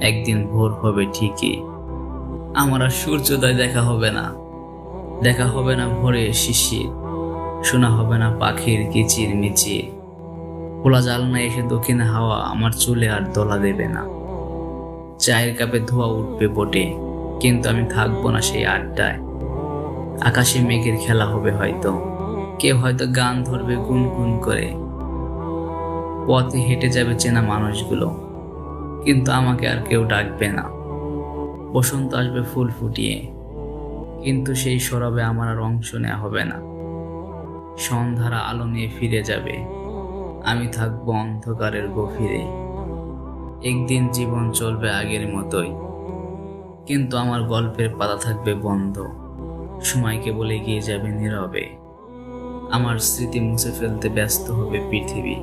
একদিন ভোর হবে ঠিকই, আমার আর সূর্যোদয় দেখা হবে না। দেখা হবে না ভোরে শিশির, শোনা হবে না পাখির কিচির মিচির। খোলা জানলায় এসে দক্ষিণে হাওয়া আমার চুলে আর দোলা দেবে না। চায়ের কাপে ধোয়া উঠবে বটে, কিন্তু আমি থাকবো না সেই আড্ডায়। আকাশে মেঘের খেলা হবে হয়তো, কেউ হয়তো গান ধরবে গুনগুন করে। পথে হেঁটে যাবে চেনা মানুষগুলো, কিন্তু আমাকে আর কেউ ডাকবে না। বসন্ত আসবে ফুল ফুটিয়ে, কিন্তু সেই সরবে আমার আর অংশ নেওয়া হবে না। সন্ধ্যারা আলো নিয়ে ফিরে যাবে, আমি থাকবো অন্ধকারের গভীরে। একদিন জীবন চলবে আগের মতোই, কিন্তু আমার গল্পের পাতা থাকবে বন্ধ। সময় কেবল এগিয়ে যাবে নীরবে, আমার স্মৃতি মুছে ফেলতে ব্যস্ত হবে পৃথিবী।